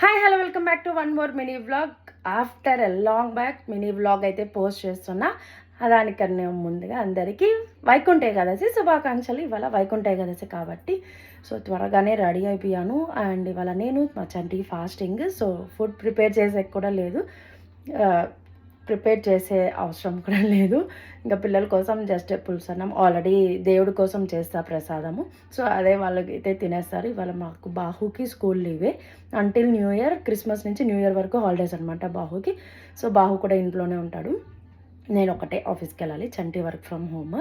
Hi hello welcome back to one more mini vlog. After a long back mini vlog అయితే post చేస్తున్నా. దానికన్నా ముందుగా అందరికీ వైకుంఠ ఏకాదశి శుభాకాంక్షలు. ఇవాళ వైకుంఠ ఏకాదశి కాబట్టి సో త్వరగానే రెడీ అయిపోయాను. అండ్ ఇవాళ నేను మా చంటి ఫాస్టింగ్, సో ఫుడ్ ప్రిపేర్ చేసే కూడా లేదు, ప్రిపేర్ చేసే అవసరం కూడా లేదు. ఇంకా పిల్లల కోసం జస్ట్ పులుసన్నం ఆల్రెడీ దేవుడి కోసం చేస్తా ప్రసాదము, సో అదే వాళ్ళకి అయితే తినేస్తారు. ఇవాళ మాకు బాహుకి స్కూల్ లీవే అంటిల్ న్యూ ఇయర్, క్రిస్మస్ నుంచి న్యూ ఇయర్ వరకు హాలిడేస్ అనమాట బాహుకి. సో బాహు కూడా ఇంట్లోనే ఉంటాడు, నేను ఒకటే ఆఫీస్కి వెళ్ళాలి, చంటి వర్క్ ఫ్రమ్ హోమ్.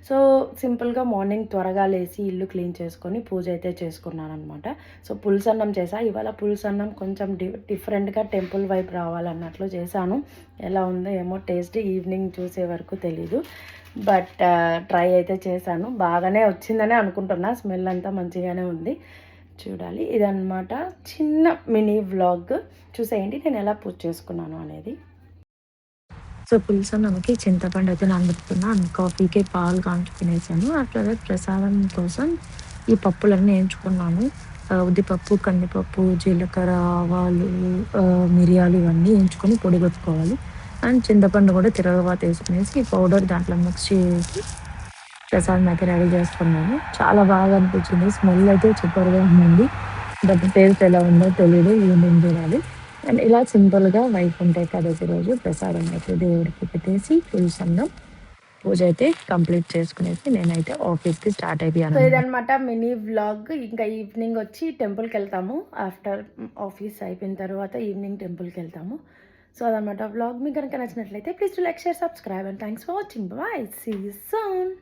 సో సింపుల్గా మార్నింగ్ త్వరగా లేచి ఇల్లు క్లీన్ చేసుకొని పూజ అయితే చేసుకున్నాను అనమాట. సో పులుసన్నం చేసా. ఇవాళ పులుసన్నం కొంచెం డిఫరెంట్గా టెంపుల్ వైపు రావాలన్నట్లు చేశాను. ఎలా ఉందో ఏమో టేస్ట్ ఈవినింగ్ చూసే వరకు తెలీదు, బట్ ట్రై అయితే చేశాను. బాగానే వచ్చిందనే అనుకుంటున్నా, స్మెల్ అంతా మంచిగానే ఉంది. చూడాలి. ఇదన్నమాట చిన్న మినీ వ్లాగ్. చూసేయండి నేను ఎలా పూజ చేసుకున్నాను అనేది. సో పులుసన్నంకి చింతపండు అయితే నానబెట్టుకున్నా, కాఫీకి పాలు కాంచుకునేసాను. అట్లాగే ప్రసాదం కోసం ఈ పప్పులన్నీ వేయించుకున్నాను. ఉద్దిపప్పు, కందిపప్పు, జీలకర్ర, ఆవాలు, మిరియాలు ఇవన్నీ వేయించుకొని పొడి కొట్టుకోవాలి. అండ్ చింతపండు కూడా తిరగబాత వేసుకునేసి ఈ పౌడర్ దాంట్లో మిక్స్ చేసి ప్రసాదం అయితే రెడీ చేసుకున్నాను. చాలా బాగా అనిపించింది, స్మెల్ అయితే సూపర్గా ఉంది. బట్ టేస్ట్ ఎలా ఉందో తెలియదు, ఈవినింగ్ చూడాలి. అండ్ ఇలా సింపుల్గా వైకుంఠ ఏకాదశి రోజు ప్రసాదం అయితే దేవుడికి పెట్టేసి పులుసన్నం పూజ అయితే కంప్లీట్ చేసుకునేసి నేనైతే ఆఫీస్కి స్టార్ట్ అయిపోయాను. సో ఇదనమాట మినీ వ్లాగ్. ఇంకా ఈవినింగ్ వచ్చి టెంపుల్కి వెళ్తాము. ఆఫ్టర్ ఆఫీస్ అయిపోయిన తర్వాత ఈవినింగ్ టెంపుల్కి వెళ్తాము. సో అదనమాట వ్లాగ్. మీకు కనుక నచ్చినట్లయితే please to like, share, subscribe and thanks for watching. Bye, see you soon.